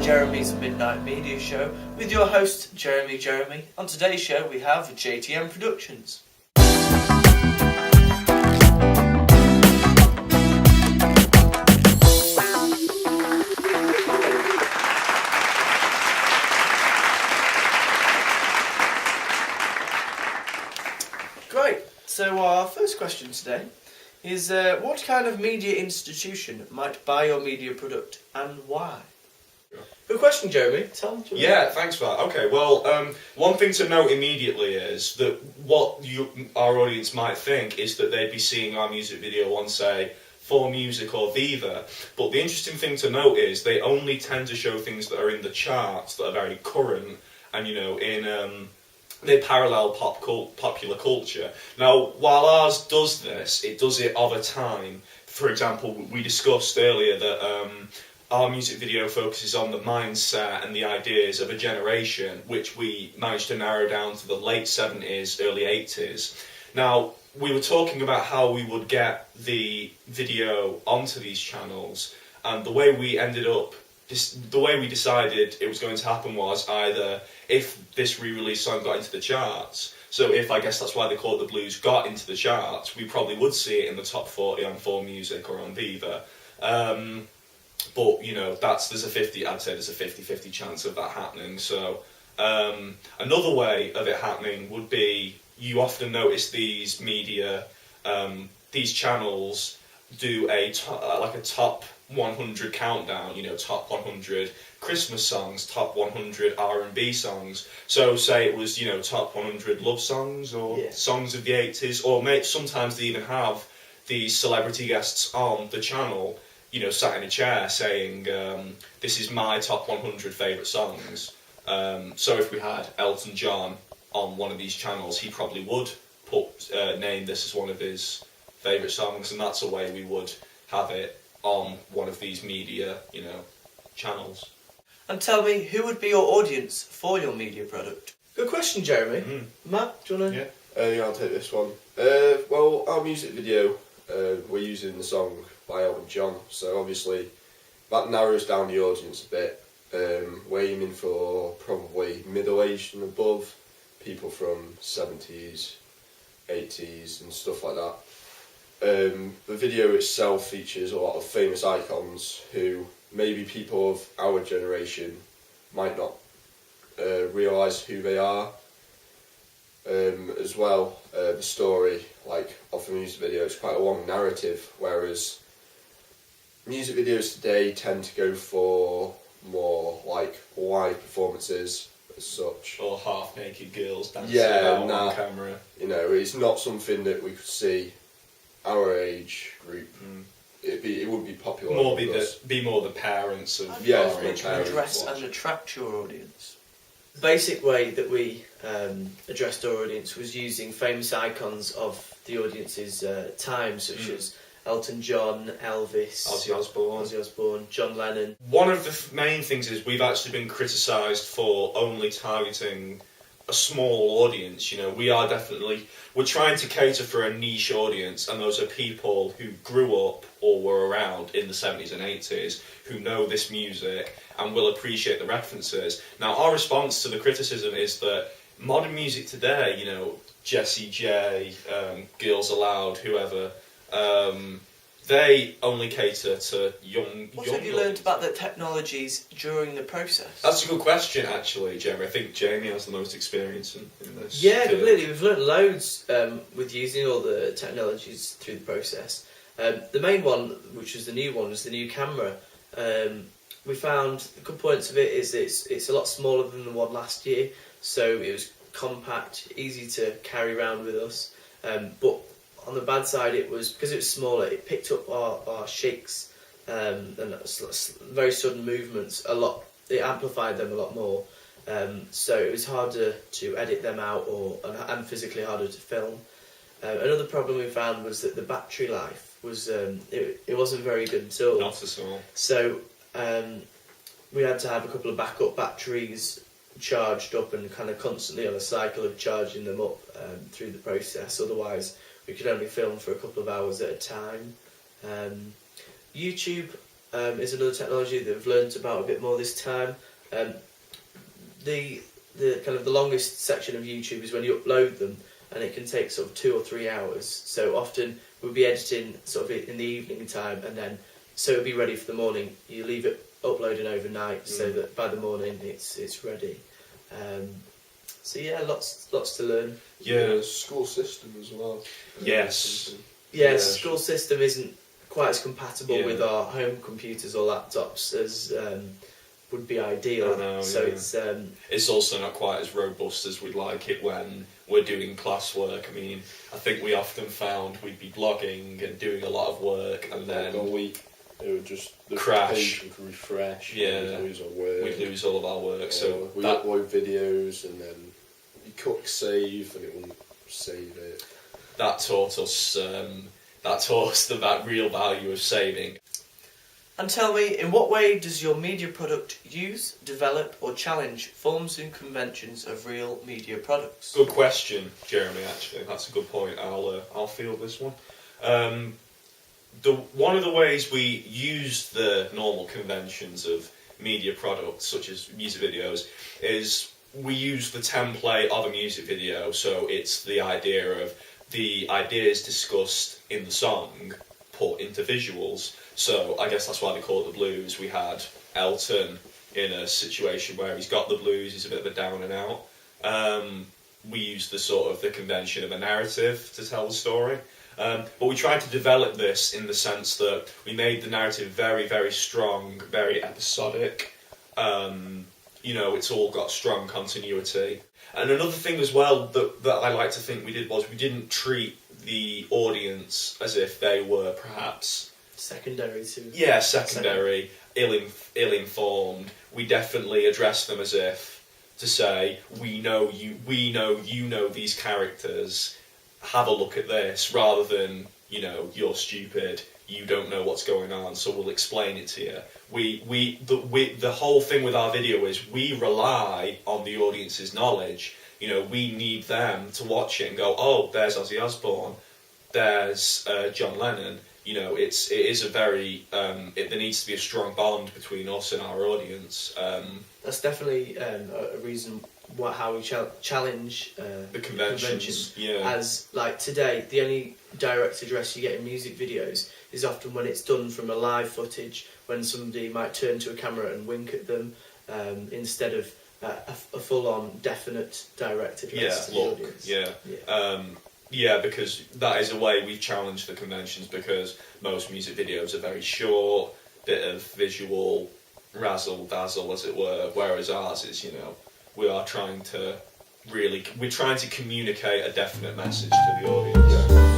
Jeremy's Midnight Media Show with your host Jeremy. On today's show we have JTM Productions. Great, so our first question today is what kind of media institution might buy your media product and why? Good question, Jeremy. Tell me. Yeah, thanks for that. Okay, well, one thing to note immediately is that what our audience might think is that they'd be seeing our music video on, say, 4Music or Viva. But the interesting thing to note is they only tend to show things that are in the charts, that are very current, and, you know, they parallel popular culture. Now, while ours does this, it does it of a time. For example, we discussed earlier that our music video focuses on the mindset and the ideas of a generation, which we managed to narrow down to the late 70s, early 80s. Now, we were talking about how we would get the video onto these channels, and the way we decided it was going to happen was either if this re-release song got into the charts, so if, I guess that's why they call it The Blues, got into the charts, we probably would see it in the top 40 on 4Music or on Viva. But, you know, I'd say there's a 50-50 chance of that happening. So another way of it happening would be, you often notice these media, these channels do a top 100 countdown, you know, top 100 Christmas songs, top 100 R&B songs. So say it was, you know, top 100 love songs or songs of the 80s, or sometimes they even have these celebrity guests on the channel, you know, sat in a chair saying, this is my top 100 favourite songs. So if we had Elton John on one of these channels, he probably would name this as one of his favourite songs, and that's a way we would have it on one of these media, you know, channels. And tell me, who would be your audience for your media product? Good question, Jeremy. Mm-hmm. Matt, do you want to? Yeah, I'll take this one. Well, our music video, we're using the song by Elton John, so obviously that narrows down the audience a bit. We're aiming for probably middle-aged and above, people from 70s, 80s and stuff like that. The video itself features a lot of famous icons who maybe people of our generation might not realise who they are. As well, the story, like of the music video, is quite a long narrative, whereas music videos today tend to go for more like live performances as such. Or half-naked girls dancing on camera. You know, it's not something that we could see our age group. It would be popular. Be more the parents of our age group. Address and attract your audience. The basic way that we addressed our audience was using famous icons of the audience's time, such as Elton John, Elvis, Ozzy Osbourne, John Lennon. One of the main things is we've actually been criticised for only targeting a small audience. You know, we're trying to cater for a niche audience, and those are people who grew up or were around in the 70s and 80s, who know this music and will appreciate the references. Now, our response to the criticism is that modern music today, you know, Jessie J, Girls Aloud, whoever, they only cater to young. What have you learned about the technologies during the process? That's a good question, actually, Jeremy. I think Jamie has the most experience in this. Yeah, completely. We've learned loads with using all the technologies through the process. The main one, which was the new one, was the new camera. We found the good points of it is it's a lot smaller than the one last year, so it was compact, easy to carry around with us. But on the bad side, it was because it was smaller. It picked up our shakes and very sudden movements a lot. It amplified them a lot more. So it was harder to edit them out, and physically harder to film. Another problem we found was that the battery life was it wasn't very good at all. Not at all. So we had to have a couple of backup batteries charged up and kind of constantly on a cycle of charging them up through the process. Otherwise, we could only film for a couple of hours at a time. YouTube is another technology that we've learnt about a bit more this time. The kind of the longest section of YouTube is when you upload them, and it can take sort of 2 or 3 hours. So often we'll be editing sort of in the evening time, and then so it'll be ready for the morning. You leave it uploading overnight so that by the morning it's ready. So yeah, lots to learn. Yeah. School system as well. Yes. Yeah, school system isn't quite as compatible Yeah. with our home computers or laptops as would be ideal. I know, so yeah. It's also not quite as robust as we'd like it when we're doing classwork. I mean, I think we often found we'd be blogging and doing a lot of work, and then a week it would just the crash. page would refresh. Yeah. We'd lose our work. we'd lose all of our work. So we that, upload videos and then you click save and it wouldn't save it. that taught us that real value of saving. And tell me, in what way does your media product use, develop, or challenge forms and conventions of real media products? Good question, Jeremy. Actually, that's a good point. I'll field this one. One of the ways we use the normal conventions of media products, such as music videos, is we use the template of a music video. So it's the idea of the ideas discussed in the song put into visuals. So I guess that's why they call it the blues. We had Elton in a situation where he's got the blues, he's a bit of a down and out. We used the convention of a narrative to tell the story. But we tried to develop this in the sense that we made the narrative very, very strong, very episodic. It's all got strong continuity. And another thing as well that I like to think we did was we didn't treat the audience as if they were perhaps Secondary to... Yeah, secondary, ill-informed. We definitely address them as if to say, we know you know these characters, have a look at this, rather than, you're stupid, you don't know what's going on, so we'll explain it to you. The whole thing with our video is we rely on the audience's knowledge. We need them to watch it and go, oh, there's Ozzy Osbourne, there's John Lennon. It is a very there needs to be a strong bond between us and our audience. That's definitely a reason how we challenge The conventions. Yeah. As like today, the only direct address you get in music videos is often when it's done from a live footage, when somebody might turn to a camera and wink at them, instead of a full-on definite direct address to the audience. Yeah, because that is a way we've challenged the conventions, because most music videos are very short, bit of visual razzle-dazzle, as it were, whereas ours is, we're trying to communicate a definite message to the audience. Yeah.